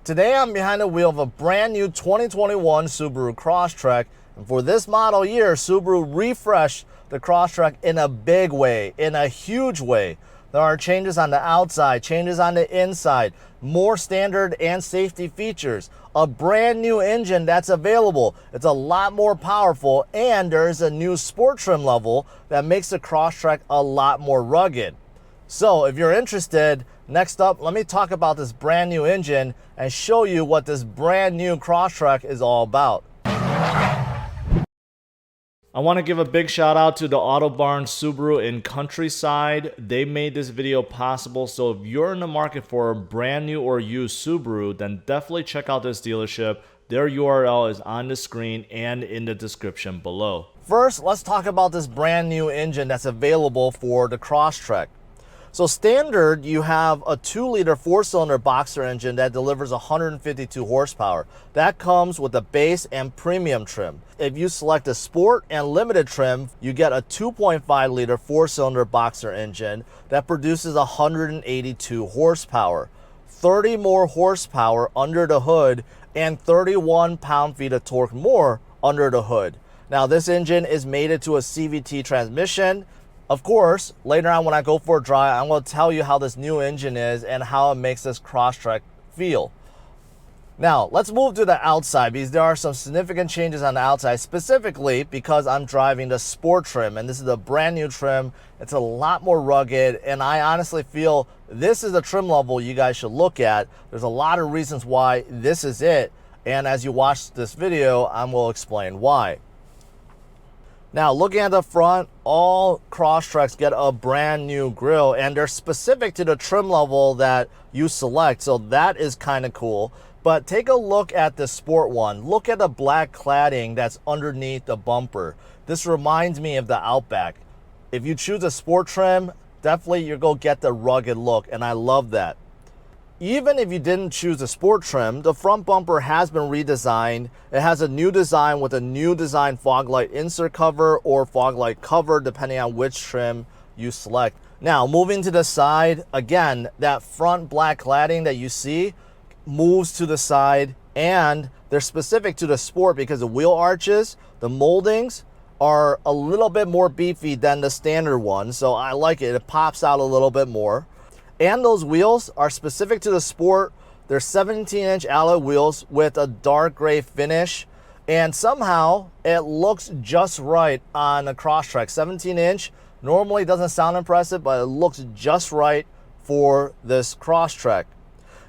Today I'm behind the wheel of a brand new 2021 Subaru Crosstrek, and for this model year, Subaru refreshed the Crosstrek in a big way, in a huge way. There are changes on the outside, changes on the inside, more standard and safety features, a brand new engine that's available. It's a lot more powerful, and there's a new sport trim level that makes the Crosstrek a lot more rugged. So if you're interested, next up, let me talk about this brand new engine and show you what this brand new Crosstrek is all about. I want to give a big shout out to the Auto Barn Subaru in Countryside. They made this video possible, so if you're in the market for a brand new or used Subaru, then definitely check out this dealership. Their URL is on the screen and in the description below. First, let's talk about this brand new engine that's available for the Crosstrek. So standard, you have a 2-liter 4-cylinder boxer engine that delivers 152 horsepower. That comes with the base and premium trim. If you select a sport and limited trim, you get a 2.5-liter 4-cylinder boxer engine that produces 182 horsepower. 30 more horsepower under the hood and 31 pound-feet of torque more under the hood. Now this engine is mated to a CVT transmission. Of course, later on when I go for a drive, I'm going to tell you how this new engine is and how it makes this Crosstrek feel. Now, let's move to the outside because there are some significant changes on the outside, specifically because I'm driving the sport trim, and this is a brand new trim. It's a lot more rugged, and I honestly feel this is a trim level you guys should look at. There's a lot of reasons why this is it, and as you watch this video, I will explain why. Now, looking at the front, all Crosstreks get a brand new grille, and they're specific to the trim level that you select, so that is kind of cool. But take a look at the sport one. Look at the black cladding that's underneath the bumper. This reminds me of the Outback. If you choose a sport trim, definitely you're going to get the rugged look, and I love that. Even if you didn't choose a sport trim, the front bumper has been redesigned. It has a new design with a new design fog light insert cover or fog light cover, depending on which trim you select. Now, moving to the side, again, that front black cladding that you see moves to the side, and they're specific to the sport because the wheel arches, the moldings are a little bit more beefy than the standard one. So I like it. It pops out a little bit more. And those wheels are specific to the sport. They're 17-inch alloy wheels with a dark gray finish. And somehow it looks just right on a Crosstrek. 17-inch normally doesn't sound impressive, but it looks just right for this Crosstrek.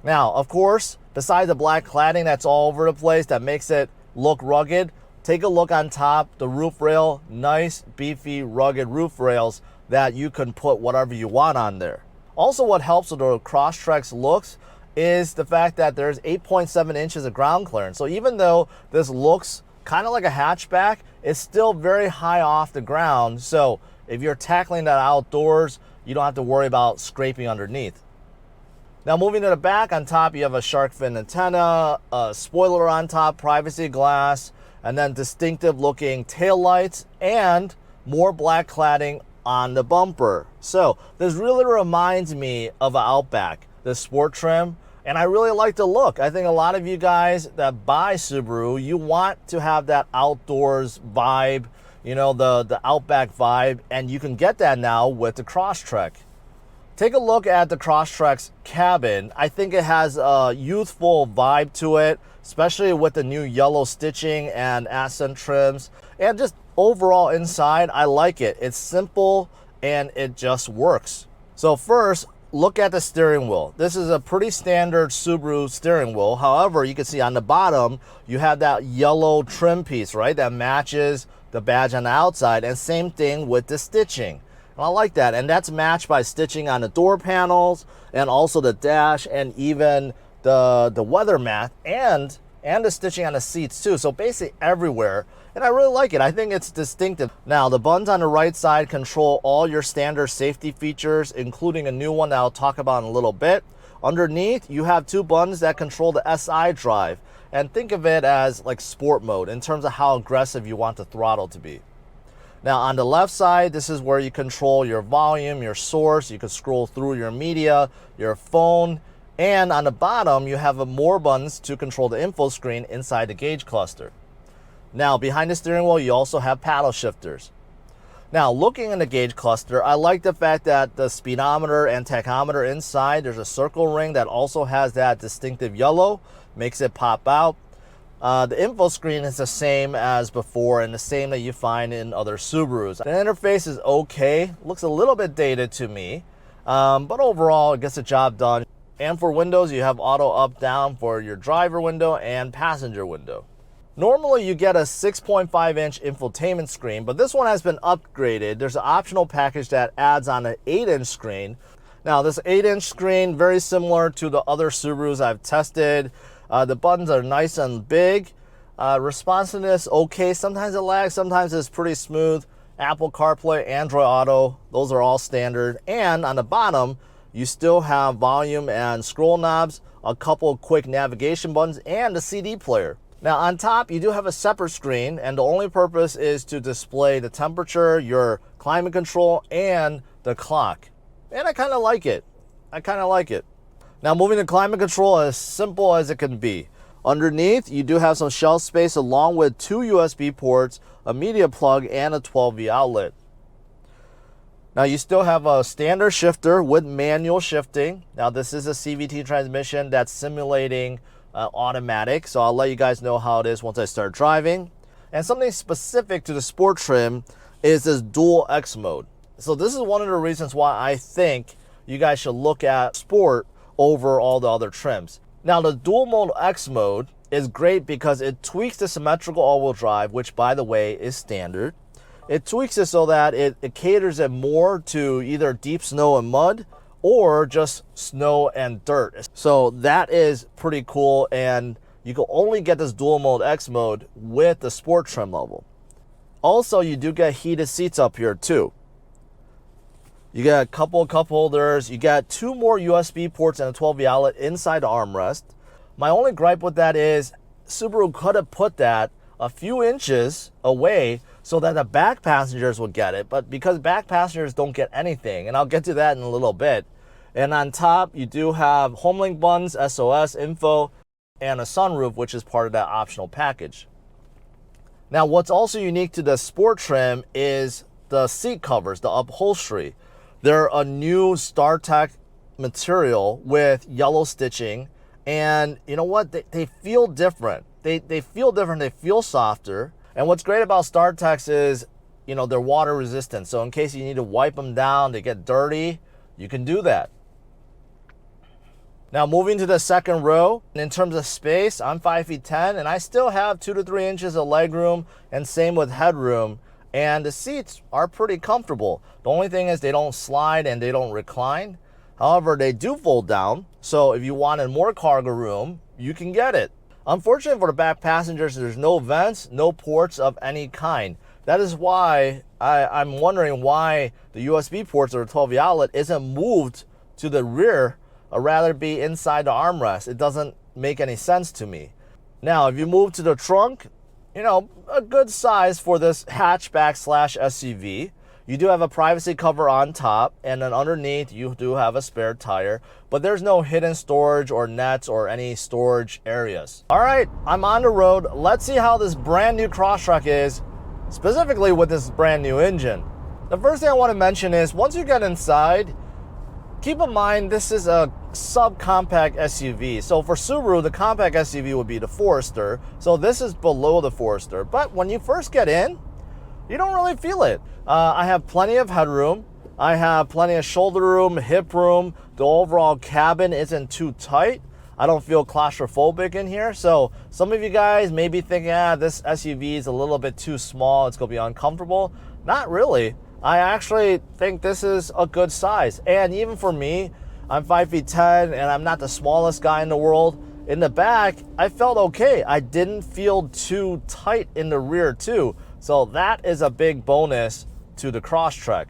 Now, of course, besides the black cladding that's all over the place that makes it look rugged, take a look on top, the roof rail, nice, beefy, rugged roof rails that you can put whatever you want on there. Also, what helps with the Crosstrek's looks is the fact that there's 8.7 inches of ground clearance. So even though this looks kind of like a hatchback, it's still very high off the ground. So if you're tackling that outdoors, you don't have to worry about scraping underneath. Now, moving to the back, on top you have a shark fin antenna, a spoiler on top, privacy glass, and then distinctive looking taillights and more black cladding on the bumper. So this really reminds me of an Outback, the sport trim, and I really like the look. I think a lot of you guys that buy Subaru, you want to have that outdoors vibe, you know, the Outback vibe, and you can get that now with the Crosstrek. Take a look at the Crosstrek's cabin. I think it has a youthful vibe to it, especially with the new yellow stitching and accent trims. And just overall inside, I like it. It's simple and it just works. So first, look at the steering wheel. This is a pretty standard Subaru steering wheel. However, you can see on the bottom, you have that yellow trim piece, right? That matches the badge on the outside, and same thing with the stitching. I like that, and that's matched by stitching on the door panels and also the dash and even the weather mat and the stitching on the seats too. So basically everywhere, and I really like it. I think it's distinctive. Now, the buttons on the right side control all your standard safety features, including a new one that I'll talk about in a little bit. Underneath, you have 2 buttons that control the SI drive, and think of it as like sport mode in terms of how aggressive you want the throttle to be. Now on the left side, this is where you control your volume, your source. You can scroll through your media, your phone, And on the bottom, you have more buttons to control the info screen inside the gauge cluster. Now, behind the steering wheel, you also have paddle shifters. Now, looking in the gauge cluster, I like the fact that the speedometer and tachometer inside, there's a circle ring that also has that distinctive yellow, makes it pop out. The info screen is the same as before and the same that you find in other Subarus. The interface is okay, looks a little bit dated to me, but overall it gets the job done. And for windows, you have auto up down for your driver window and passenger window. Normally you get a 6.5-inch infotainment screen, but this one has been upgraded. There's an optional package that adds on an 8-inch screen. Now this 8-inch screen, very similar to the other Subarus I've tested. The buttons are nice and big. Responsiveness, okay. Sometimes it lags, sometimes it's pretty smooth. Apple CarPlay, Android Auto, those are all standard. And on the bottom, you still have volume and scroll knobs, a couple of quick navigation buttons, and a CD player. Now on top, you do have a separate screen, and the only purpose is to display the temperature, your climate control, and the clock. And I kind of like it. Now moving to climate control, as simple as it can be. Underneath, you do have some shelf space along with 2 USB ports, a media plug, and a 12V outlet. Now you still have a standard shifter with manual shifting. Now this is a CVT transmission that's simulating automatic, so I'll let you guys know how it is once I start driving. And something specific to the sport trim is this dual X mode. So this is one of the reasons why I think you guys should look at sport over all the other trims. Now the dual mode X mode is great because it tweaks the symmetrical all-wheel drive, which by the way is standard. It tweaks it so that it caters it more to either deep snow and mud or just snow and dirt. So that is pretty cool, and you can only get this dual mode X mode with the sport trim level. Also, you do get heated seats up here too. You got a couple of cup holders. You got 2 more USB ports and a 12V outlet inside the armrest. My only gripe with that is Subaru could have put that a few inches away so that the back passengers would get it, but because back passengers don't get anything, and I'll get to that in a little bit. And on top, you do have HomeLink buttons, SOS, info, and a sunroof, which is part of that optional package. Now, what's also unique to the sport trim is the seat covers, the upholstery. They're a new StarTech material with yellow stitching, and you know what? They feel different. They feel different. They feel softer. And what's great about StarTechs is, you know, they're water resistant. So in case you need to wipe them down, they get dirty, you can do that. Now moving to the second row, in terms of space, I'm 5'10", and I still have 2 to 3 inches of leg room, and same with headroom. And the seats are pretty comfortable. The only thing is they don't slide and they don't recline. However, they do fold down. So if you wanted more cargo room, you can get it. Unfortunately for the back passengers, there's no vents, no ports of any kind. That is why I'm wondering why the USB ports or the 12V outlet isn't moved to the rear, or rather be inside the armrest. It doesn't make any sense to me. Now, if you move to the trunk, you know, a good size for this hatchback slash SUV. You do have a privacy cover on top, and then underneath you do have a spare tire, but there's no hidden storage or nets or any storage areas. All right, I'm on the road. Let's see how this brand new Crosstrek is, specifically with this brand new engine. The first thing I want to mention is once you get inside, keep in mind this is a subcompact SUV. So for Subaru, the compact SUV would be the Forester. So this is below the Forester. But when you first get in, you don't really feel it. I have plenty of headroom. I have plenty of shoulder room, hip room. The overall cabin isn't too tight. I don't feel claustrophobic in here. So some of you guys may be thinking, this SUV is a little bit too small. It's gonna be uncomfortable. Not really. I actually think this is a good size. And even for me, I'm 5'10", and I'm not the smallest guy in the world. In the back, I felt okay. I didn't feel too tight in the rear too. So that is a big bonus to the Crosstrek.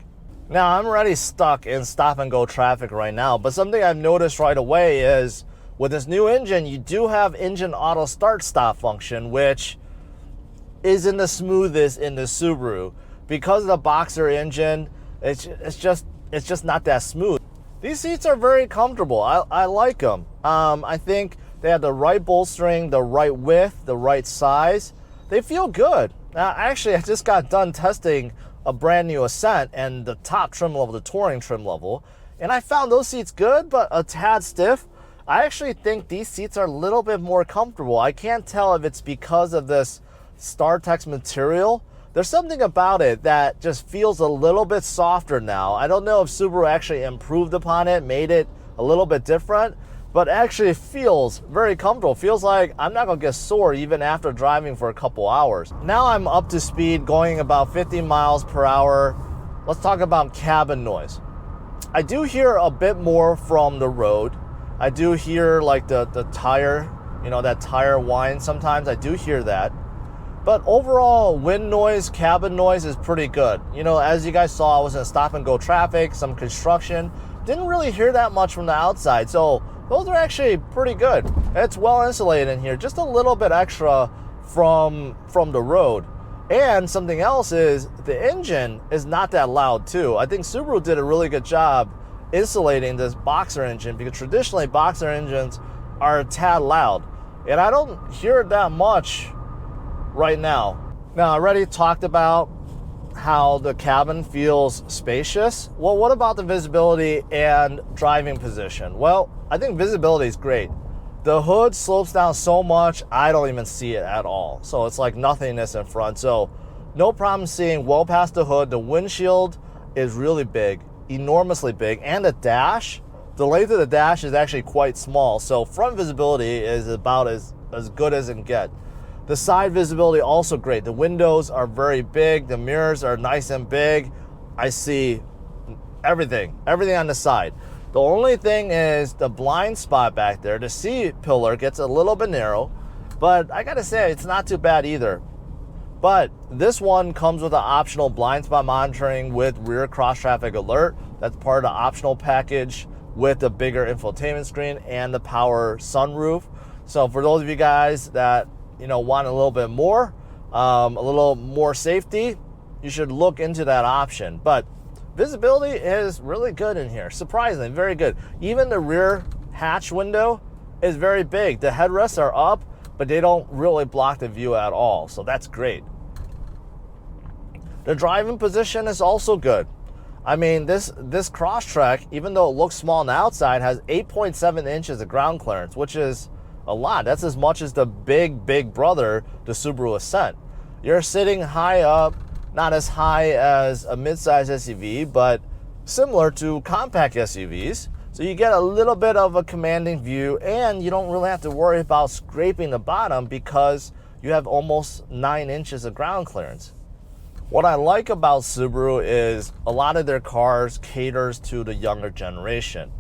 Now, I'm already stuck in stop and go traffic right now, but something I've noticed right away is with this new engine, you do have engine auto start stop function, which isn't the smoothest in the Subaru. Because of the boxer engine, it's just not that smooth. These seats are very comfortable. I like them. I think they have the right bolstering, the right width, the right size. They feel good. Actually, I just got done testing a brand new Ascent and the top trim level, the Touring trim level, and I found those seats good, but a tad stiff. I actually think these seats are a little bit more comfortable. I can't tell if it's because of this StarTex material. There's something about it that just feels a little bit softer now. I don't know if Subaru actually improved upon it, made it a little bit different, but actually it feels very comfortable. Feels like I'm not gonna get sore even after driving for a couple hours. Now I'm up to speed, going about 50 miles per hour. Let's talk about cabin noise. I do hear a bit more from the road. I do hear like the tire, you know, that tire whine sometimes. I do hear that. But overall, wind noise, cabin noise is pretty good. You know, as you guys saw, I was in stop and go traffic, some construction. Didn't really hear that much from the outside. So those are actually pretty good. It's well insulated in here, just a little bit extra from the road. And something else is the engine is not that loud too. I think Subaru did a really good job insulating this boxer engine, because traditionally boxer engines are a tad loud. And I don't hear it that much right now. Now, I already talked about how the cabin feels spacious. Well, what about the visibility and driving position? Well, I think visibility is great. The hood slopes down so much, I don't even see it at all. So it's like nothingness in front. So no problem seeing well past the hood. The windshield is really big, enormously big. And the dash, the length of the dash is actually quite small. So front visibility is about as good as it can get. The side visibility also great. The windows are very big. The mirrors are nice and big. I see everything on the side. The only thing is the blind spot back there. The C-pillar gets a little bit narrow, but I gotta say it's not too bad either. But this one comes with an optional blind spot monitoring with rear cross traffic alert. That's part of the optional package with the bigger infotainment screen and the power sunroof. So for those of you guys that want a little bit more, a little more safety, you should look into that option. But visibility is really good in here, surprisingly, very good. Even the rear hatch window is very big. The headrests are up, but they don't really block the view at all, so that's great. The driving position is also good. I mean, this Crosstrek, even though it looks small on the outside, has 8.7 inches of ground clearance, which is a lot. That's as much as the big brother, the Subaru Ascent. You're sitting high up, not as high as a midsize SUV, but similar to compact SUVs. So you get a little bit of a commanding view, and you don't really have to worry about scraping the bottom because you have almost 9 inches of ground clearance. What I like about Subaru is a lot of their cars caters to the younger generation.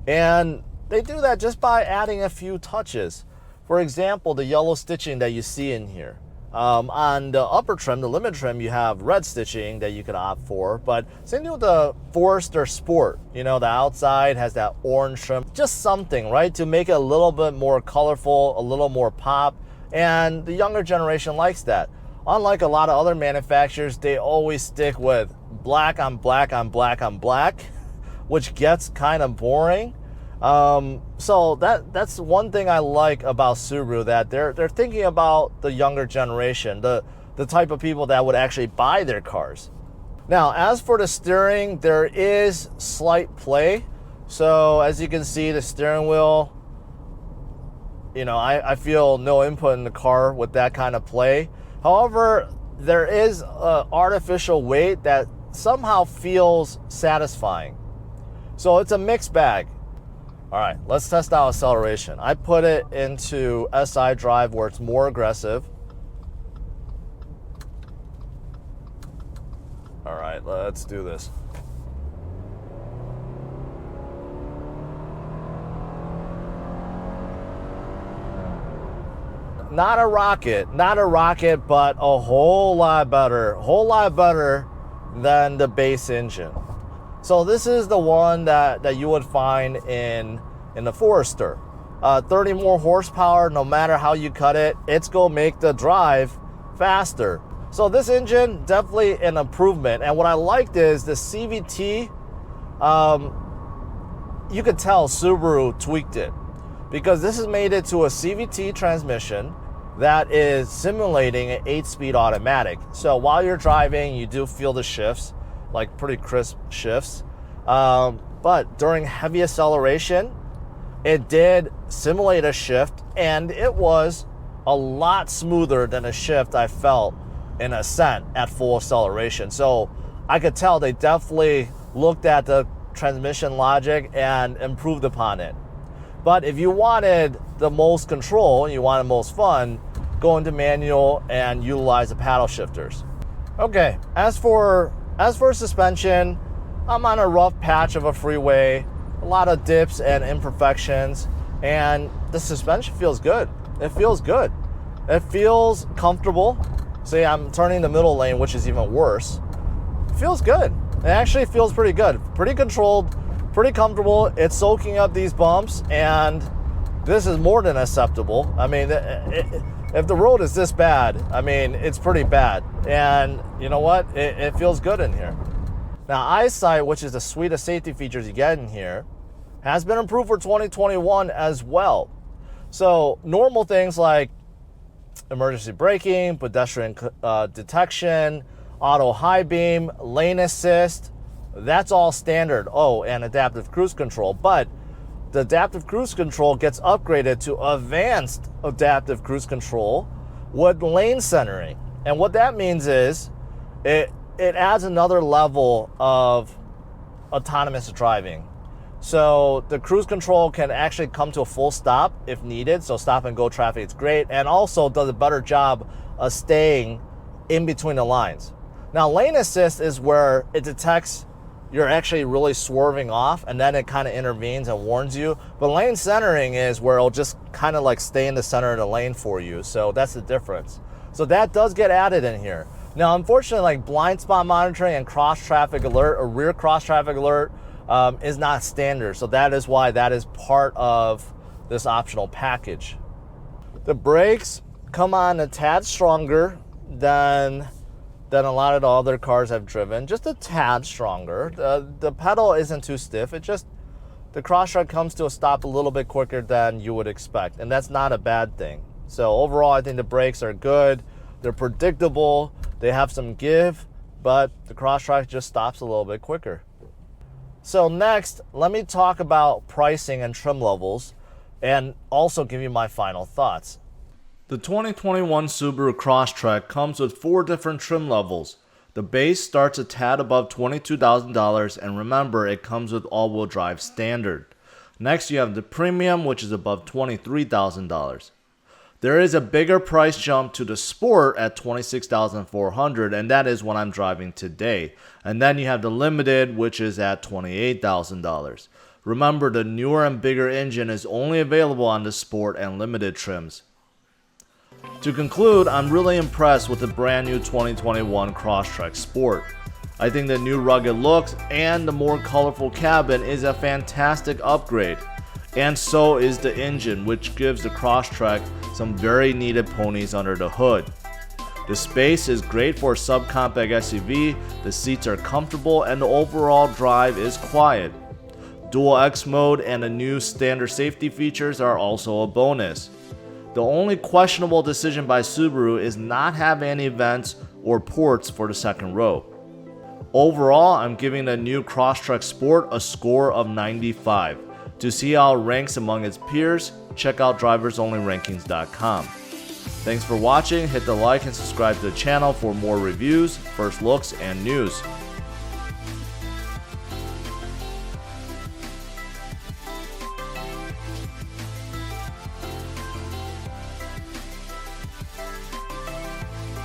And they do that just by adding a few touches. For example, the yellow stitching that you see in here. On the upper trim, the limit trim, you have red stitching that you could opt for, but same thing with the Forester Sport. The outside has that orange trim. Just something, right, to make it a little bit more colorful, a little more pop, and the younger generation likes that. Unlike a lot of other manufacturers, they always stick with black on black on black on black, which gets kind of boring. So that's one thing I like about Subaru, that they're thinking about the younger generation, the type of people that would actually buy their cars. Now, as for the steering, there is slight play. So as you can see, the steering wheel, I feel no input in the car with that kind of play. However, there is an artificial weight that somehow feels satisfying. So it's a mixed bag. All right, let's test out acceleration. I put it into SI drive where it's more aggressive. All right, let's do this. Not a rocket, but a whole lot better than the base engine. So this is the one that you would find in the Forester. 30 more horsepower, no matter how you cut it, it's gonna make the drive faster. So this engine, definitely an improvement. And what I liked is the CVT you could tell Subaru tweaked it, because this has made it to a CVT transmission that is simulating an 8-speed automatic. So while you're driving, you do feel the shifts, like pretty crisp shifts. But during heavy acceleration, it did simulate a shift, and it was a lot smoother than a shift I felt in ascent at full acceleration. So I could tell they definitely looked at the transmission logic and improved upon it. But if you wanted the most control, you wanted most fun, go into manual and utilize the paddle shifters. Okay, as for suspension, I'm on a rough patch of a freeway, a lot of dips and imperfections, and the suspension feels good. It feels good. It feels comfortable. See, I'm turning the middle lane, which is even worse. It feels good. It actually feels pretty good. Pretty controlled, pretty comfortable. It's soaking up these bumps, and this is more than acceptable. I mean, if the road is this bad, I mean, it's pretty bad. And you know what? It feels good in here. Now, eyesight, which is the suite of safety features you get in here, has been improved for 2021 as well. So normal things like emergency braking, pedestrian detection, auto high beam, lane assist, that's all standard. Oh, and adaptive cruise control. But the adaptive cruise control gets upgraded to advanced adaptive cruise control with lane centering. And what that means is it adds another level of autonomous driving. So the cruise control can actually come to a full stop if needed. So stop and go traffic is great, and also does a better job of staying in between the lines. Now, lane assist is where it detects you're actually really swerving off, and then it kind of intervenes and warns you. But lane centering is where it'll just kind of like stay in the center of the lane for you. So that's the difference. So that does get added in here. Now, unfortunately, like blind spot monitoring and cross traffic alert or rear cross traffic alert is not standard. So that is why that is part of this optional package. The brakes come on a tad stronger than a lot of the other cars I've driven, just a tad stronger. The pedal isn't too stiff. It just, the Crosstrek comes to a stop a little bit quicker than you would expect, and that's not a bad thing. So overall, I think the brakes are good. They're predictable. They have some give, but the Crosstrek just stops a little bit quicker. So next, let me talk about pricing and trim levels, and also give you my final thoughts. The 2021 Subaru Crosstrek comes with 4 different trim levels. The base starts a tad above $22,000, and remember, it comes with all-wheel drive standard. Next, you have the Premium, which is above $23,000. There is a bigger price jump to the Sport at $26,400, and that is what I'm driving today. And then you have the Limited, which is at $28,000. Remember, the newer and bigger engine is only available on the Sport and Limited trims. To conclude, I'm really impressed with the brand new 2021 Crosstrek Sport. I think the new rugged looks and the more colorful cabin is a fantastic upgrade. And so is the engine, which gives the Crosstrek some very needed ponies under the hood. The space is great for a subcompact SUV, the seats are comfortable, and the overall drive is quiet. Dual X mode and the new standard safety features are also a bonus. The only questionable decision by Subaru is not having any vents or ports for the second row. Overall, I'm giving the new Crosstrek Sport a score of 95. To see how it ranks among its peers, check out driversonlyrankings.com. Thanks for watching, hit the like and subscribe to the channel for more reviews, first looks, and news.